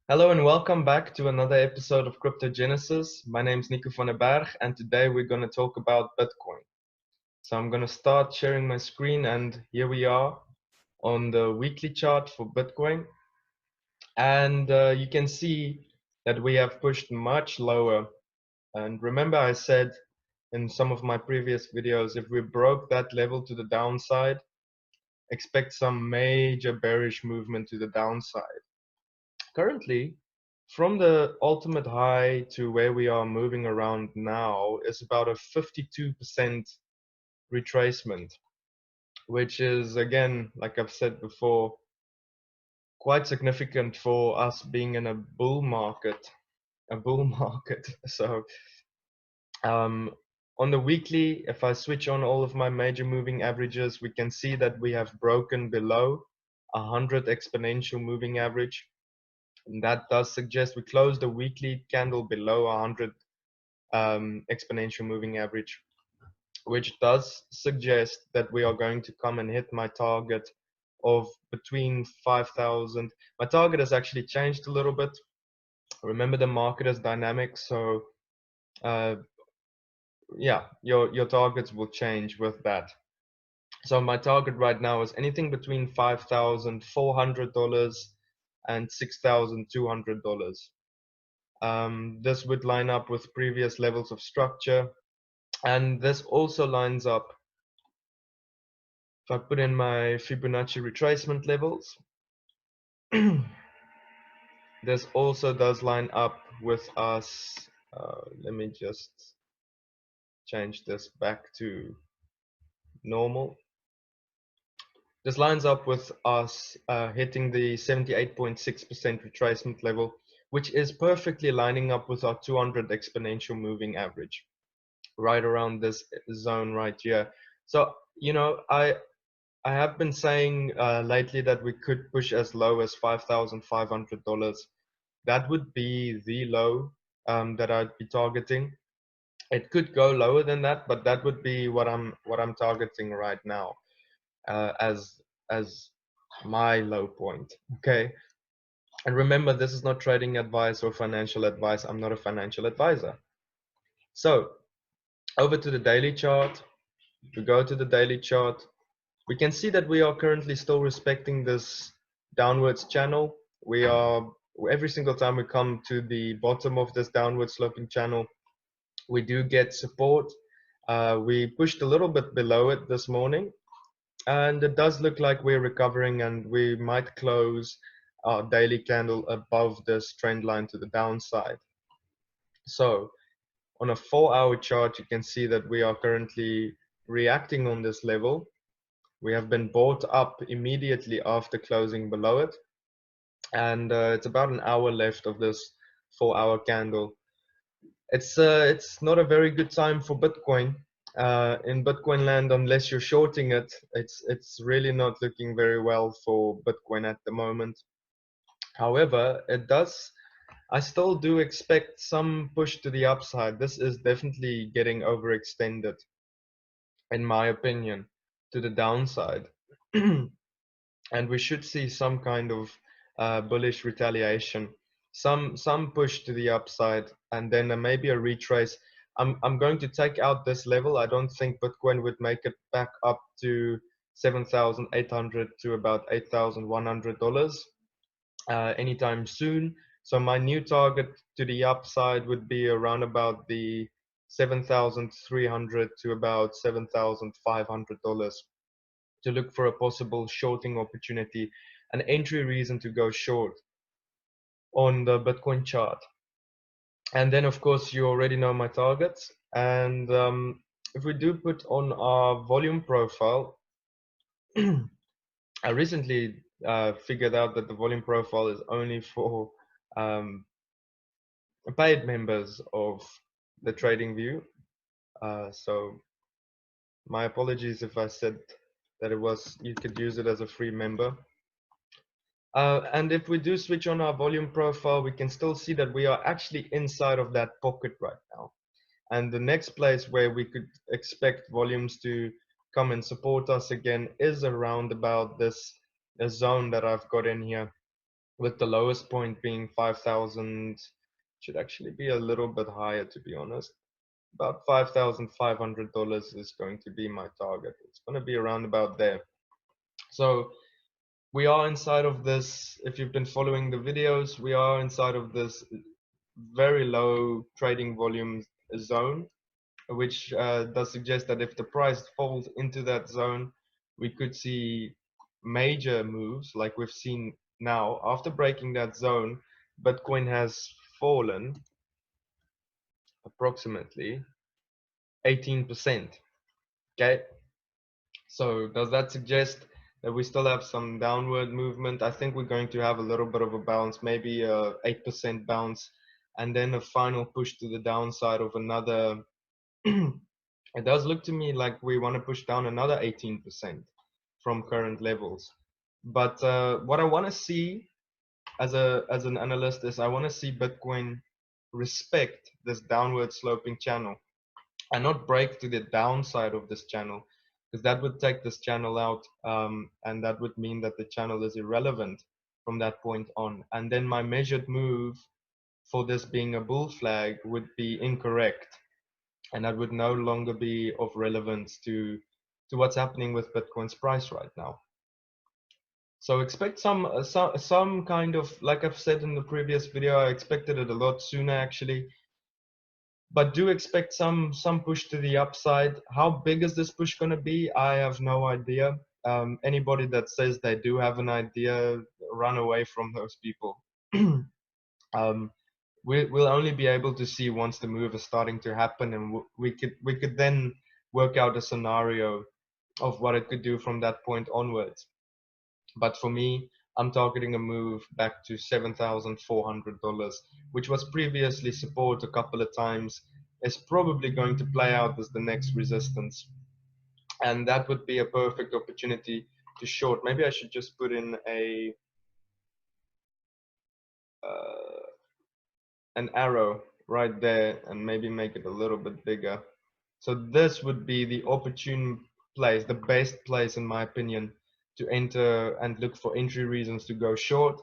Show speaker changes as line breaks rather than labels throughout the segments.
Hello and welcome back to another episode of Crypto Genesis. My name is Nico van der Berg, and today we're going to talk about Bitcoin. So I'm going to start sharing my screen, and here we are on the weekly chart for Bitcoin. And you can see that we have pushed much lower. And remember, I said in some of my previous videos, if we broke that level to the downside, expect some major bearish movement to the downside. Currently, from the ultimate high to where we are moving around now is about a 52% retracement, which is, again, like I've said before, quite significant for us being in a bull market. A bull market. So on the weekly, if I switch on all of my major moving averages, we can see that we have broken below 100 exponential moving average. And that does suggest we closed a weekly candle below 100 exponential moving average, which does suggest that we are going to come and hit my target of between 5,000. My target has actually changed a little bit. Remember, the market is dynamic, so uh, yeah, your targets will change with that. So my target right now is anything between $5,400 and $6,200. This would line up with previous levels of structure, and this also lines up. If I put in my Fibonacci retracement levels, this also does line up with us. Let me just change this back to normal. This lines up with us hitting the 78.6% retracement level, which is perfectly lining up with our 200 exponential moving average, right around this zone right here. So, I have been saying lately that we could push as low as $5,500. That would be the low that I'd be targeting. It could go lower than that, but that would be what I'm targeting right now as my low point. Okay, and remember, this is not trading advice or financial advice. I'm not a financial advisor. So over to the daily chart. If we go to the daily chart, we can see that we are currently still respecting this downwards channel. We are, every single time we come to the bottom of this downward sloping channel, we do get support. We pushed a little bit below it this morning, and it does look like we're recovering, and we might close our daily candle above this trend line to the downside. So on a 4-hour chart, you can see that we are currently reacting on this level. We have been bought up immediately after closing below it, and it's about an hour left of this 4-hour candle. It's not a very good time for Bitcoin. In Bitcoin land, unless you're shorting it, it's really not looking very well for Bitcoin at the moment. However, I still do expect some push to the upside. This is definitely getting overextended, in my opinion, to the downside. And we should see some kind of bullish retaliation, some push to the upside, and then maybe a retrace. I'm going to take out this level. I don't think Bitcoin would make it back up to 7,800 to about $8,100 anytime soon. So my new target to the upside would be around about the 7,300 to about $7,500 to look for a possible shorting opportunity, an entry reason to go short on the Bitcoin chart. And then, of course, you already know my targets. And if we do put on our volume profile, I recently figured out that the volume profile is only for um, paid members of the TradingView. So my apologies if I said that you could use it as a free member. And if we do switch on our volume profile, we can still see that we are actually inside of that pocket right now. And the next place where we could expect volumes to come and support us again is around about this zone that I've got in here. with the lowest point being 5,000. Should actually be a little bit higher, to be honest. About $5,500 is going to be my target. It's going to be around about there. So we are inside of this. If you've been following the videos, we are inside of this very low trading volume zone, which does suggest that if the price falls into that zone, we could see major moves like we've seen now. After breaking that zone, Bitcoin has fallen approximately 18%. Okay, so does that suggest that we still have some downward movement? I think we're going to have a little bit of a bounce, maybe a 8% bounce, and then a final push to the downside of another. It does look to me like we want to push down another 18% from current levels. But what I want to see as an analyst is I want to see Bitcoin respect this downward sloping channel and not break to the downside of this channel, because that would take this channel out, and that would mean that the channel is irrelevant from that point on. And then my measured move for this being a bull flag would be incorrect, and that would no longer be of relevance to what's happening with Bitcoin's price right now. So expect some kind of, like I've said in the previous video, I expected it a lot sooner actually, but do expect some push to the upside. How big is this push going to be? I have no idea. Anybody that says they do have an idea, run away from those people. um, we'll only be able to see once the move is starting to happen, and we could then work out a scenario of what it could do from that point onwards. But for me, I'm targeting a move back to $7,400, which was previously support a couple of times. Is probably going to play out as the next resistance, and that would be a perfect opportunity to short. Maybe I should just put in a an arrow right there and maybe make it a little bit bigger. So this would be the opportune place, the best place in my opinion, to enter and look for entry reasons to go short.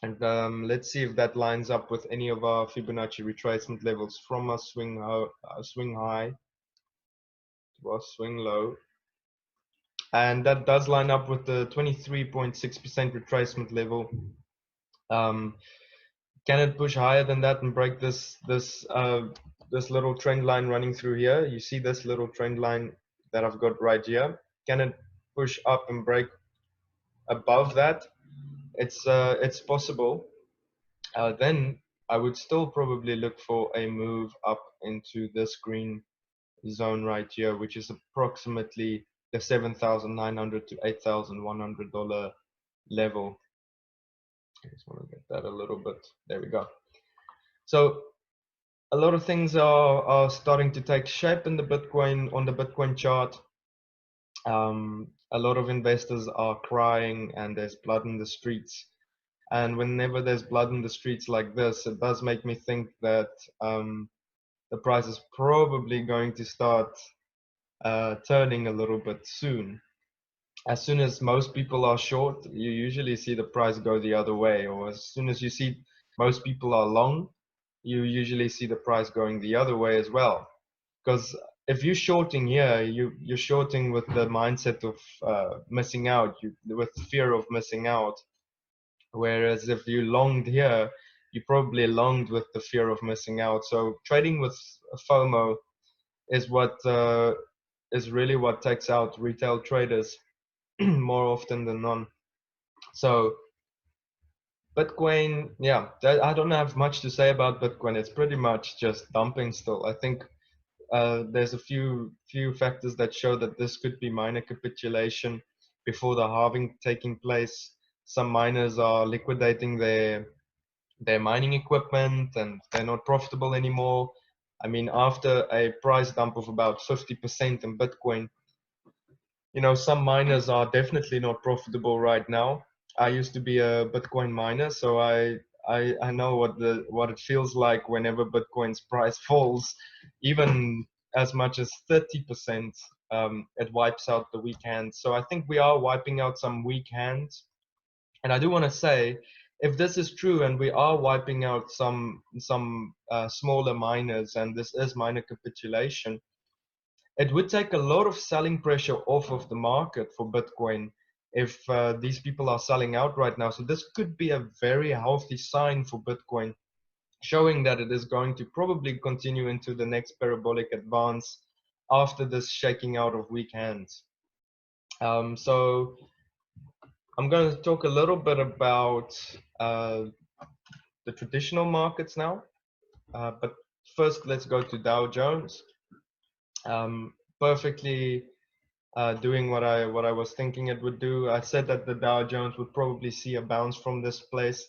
And let's see if that lines up with any of our Fibonacci retracement levels from a swing high to our swing low. And that does line up with the 23.6% retracement level. Can it push higher than that and break this little trend line running through here? You see this little trend line that I've got right here. Can it push up and break above that? It's possible. Then I would still probably look for a move up into this green zone right here, which is approximately the $7,900 to $8,100 level. I just want to get that a little bit. There we go. So a lot of things are starting to take shape in the Bitcoin, on the Bitcoin chart. A lot of investors are crying and there's blood in the streets. And whenever there's blood in the streets like this, it does make me think that the price is probably going to start turning a little bit soon. As soon as most people are short, you usually see the price go the other way, or as soon as you see most people are long, you usually see the price going the other way as well. Because if you're shorting here, you're shorting with the mindset of missing out, with fear of missing out. Whereas if you longed here, you probably longed with the fear of missing out. So trading with FOMO is what is really what takes out retail traders more often than none. So Bitcoin, yeah, I don't have much to say about Bitcoin. It's pretty much just dumping still. I think there's a few factors that show that this could be minor capitulation before the halving taking place. Some miners are liquidating their mining equipment and they're not profitable anymore. I mean, after a price dump of about 50% in Bitcoin, you know, some miners are definitely not profitable right now. I used to be a Bitcoin miner, so I know what it feels like whenever Bitcoin's price falls, even as much as 30%. It wipes out the weak hands. So I think we are wiping out some weak hands. And I do want to say, if this is true and we are wiping out some smaller miners, and this is minor capitulation, it would take a lot of selling pressure off of the market for Bitcoin if these people are selling out right now. So this could be a very healthy sign for Bitcoin, showing that it is going to probably continue into the next parabolic advance after this shaking out of weak hands. So I'm going to talk a little bit about the traditional markets now, but first let's go to Dow Jones. Perfectly doing what I was thinking it would do. I said that the Dow Jones would probably see a bounce from this place.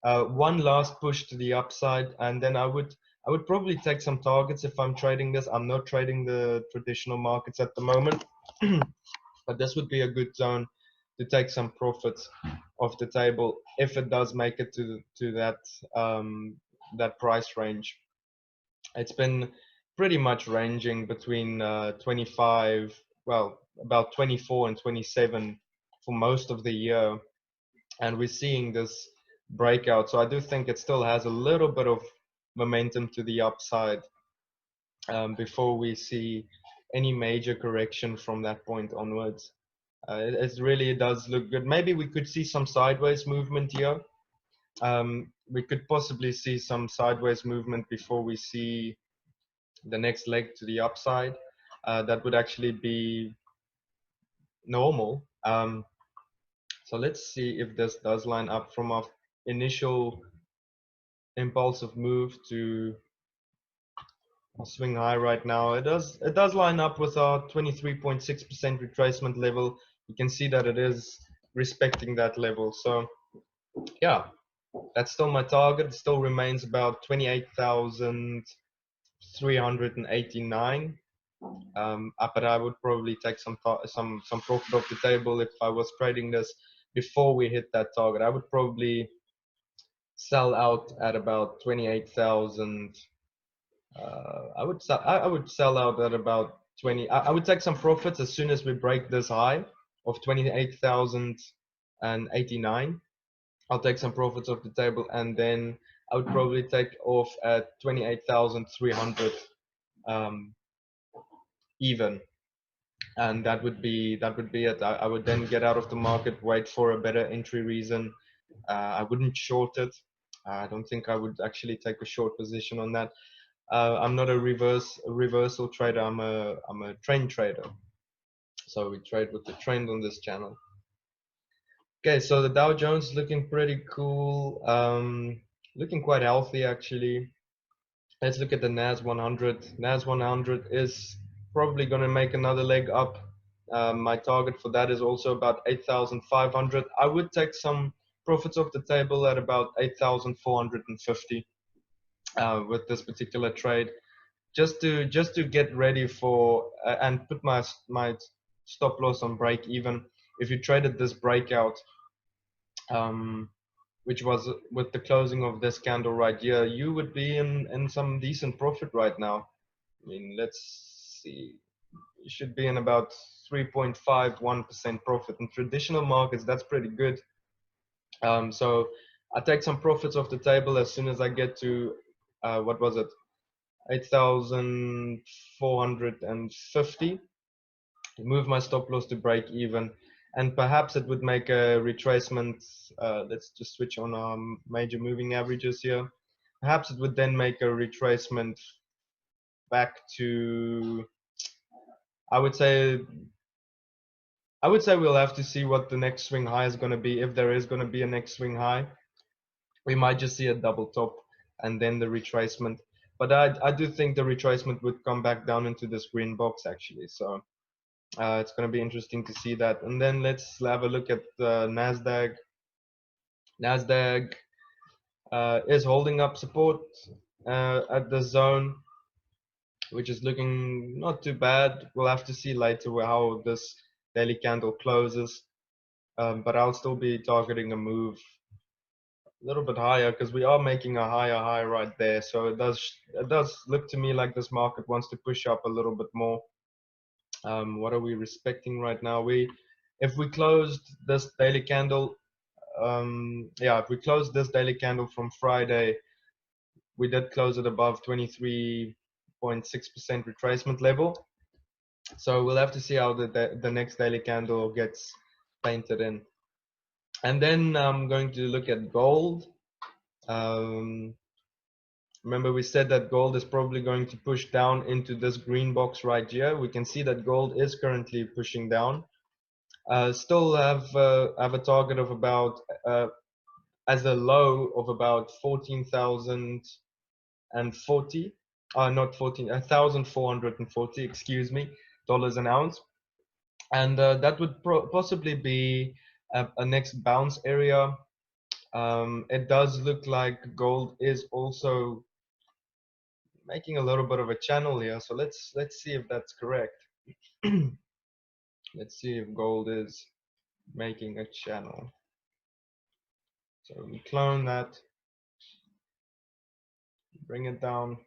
One last push to the upside, and then I would probably take some targets if I'm trading this. I'm not trading the traditional markets at the moment, but this would be a good zone to take some profits off the table if it does make it to that that price range. It's been pretty much ranging between 25, well, about 24 and 27 for most of the year, and we're seeing this breakout. So I do think it still has a little bit of momentum to the upside before we see any major correction from that point onwards. It really does look good. Maybe we could see some sideways movement here. We could possibly see some sideways movement before we see the next leg to the upside. That would actually be normal. So let's see if this does line up from our initial impulsive move to a swing high right now. It does line up with our 23.6% retracement level. You can see that it is respecting that level. So yeah, that's still my target. It still remains about 28,389. But I would probably take some profit off the table if I was trading this before we hit that target. I would probably sell out at about 28,000. I would sell out at about 20. I would take some profits as soon as we break this high of 28,089. I'll take some profits off the table, and then I would probably take off at 28,300 even, and that would be it. I would then get out of the market, wait for a better entry reason. I wouldn't short it. I don't think I would actually take a short position on that. I'm not a reversal trader. I'm a trend trader. So we trade with the trend on this channel. Okay, so the Dow Jones is looking pretty cool. Looking quite healthy actually. Let's look at the NAS 100. NAS 100 is probably going to make another leg up. My target for that is also about 8,500. I would take some profits off the table at about 8,450 with this particular trade, just to get ready for and put my stop loss on break even. If you traded this breakout, which was with the closing of this candle right here, you would be in some decent profit right now. I mean, let's see, you should be in about 3.51% profit. In traditional markets, that's pretty good. So I take some profits off the table as soon as I get to what was it, 8,450. Move my stop loss to break even, and perhaps it would make a retracement. Let's just switch on our major moving averages here. Perhaps it would then make a retracement back to, I would say we'll have to see what the next swing high is going to be. If there is going to be a next swing high, we might just see a double top and then the retracement. But I do think the retracement would come back down into this green box actually. So it's going to be interesting to see that. And then let's have a look at the Nasdaq. Nasdaq is holding up support at the zone, which is looking not too bad. We'll have to see later how this daily candle closes, but I'll still be targeting a move a little bit higher because we are making a higher high right there. So it does look to me like this market wants to push up a little bit more. What are we respecting right now? If we closed this daily candle yeah, if we close this daily candle from Friday, we did close it above 23.6% retracement level. So we'll have to see how the next daily candle gets painted in. And then I'm going to look at gold. Remember we said that gold is probably going to push down into this green box right here. We can see that gold is currently pushing down. Still have a target of about as a low of about 14,040, not 14, 1,440, excuse me, dollars an ounce, and that would possibly be a next bounce area. It does look like gold is also making a little bit of a channel here, so let's see if that's correct. Let's see if gold is making a channel. So we clone that, bring it down.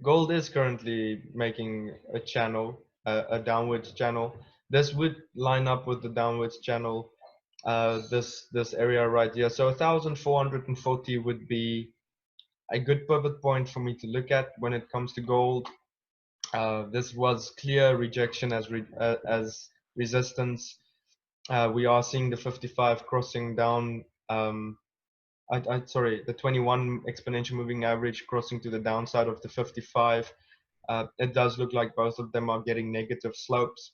Gold is currently making a channel, a downwards channel. This would line up with the downwards channel, this area right here. So 1,440 would be a good pivot point for me to look at when it comes to gold. This was clear rejection as resistance. We are seeing the 55 crossing down. Sorry, the 21 exponential moving average crossing to the downside of the 55. It does look like both of them are getting negative slopes.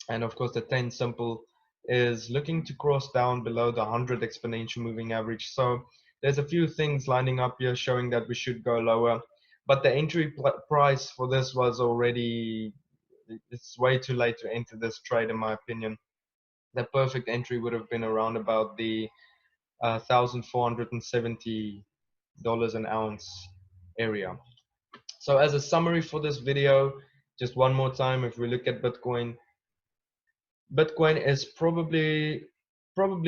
And of course, the 10 simple is looking to cross down below the 100 exponential moving average. So there's a few things lining up here showing that we should go lower. But the entry price for this was already, it's way too late to enter this trade, in my opinion. The perfect entry would have been around about the $1,470 an ounce area. So as a summary for this video, just one more time, if we look at Bitcoin, Bitcoin is probably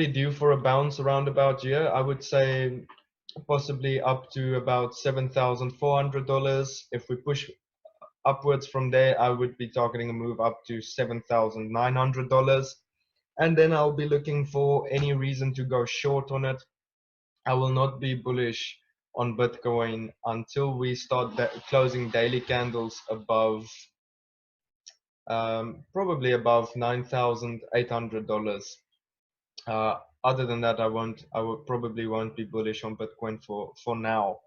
due for a bounce around about here. I would say possibly up to about $7,400. If we push upwards from there, I would be targeting a move up to $7,900. And then I'll be looking for any reason to go short on it. I will not be bullish on Bitcoin until we start closing daily candles above, probably above $9,800. Other than that, probably won't be bullish on Bitcoin for now.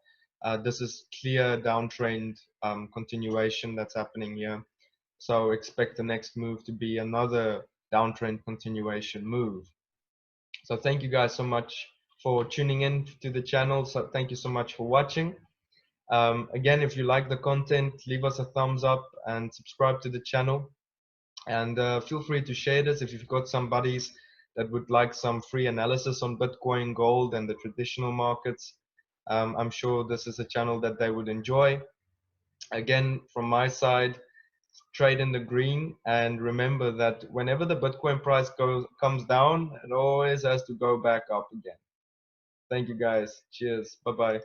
This is clear downtrend continuation that's happening here. So expect the next move to be another downtrend continuation move. So thank you guys so much for tuning in to the channel. So thank you so much for watching. Again, if you like the content, leave us a thumbs up and subscribe to the channel. And feel free to share this if you've got some buddies that would like some free analysis on Bitcoin, gold, and the traditional markets. I'm sure this is a channel that they would enjoy. Again, from my side, trade in the green, and remember that whenever the Bitcoin price comes down, it always has to go back up again. Thank you guys. Cheers. Bye bye.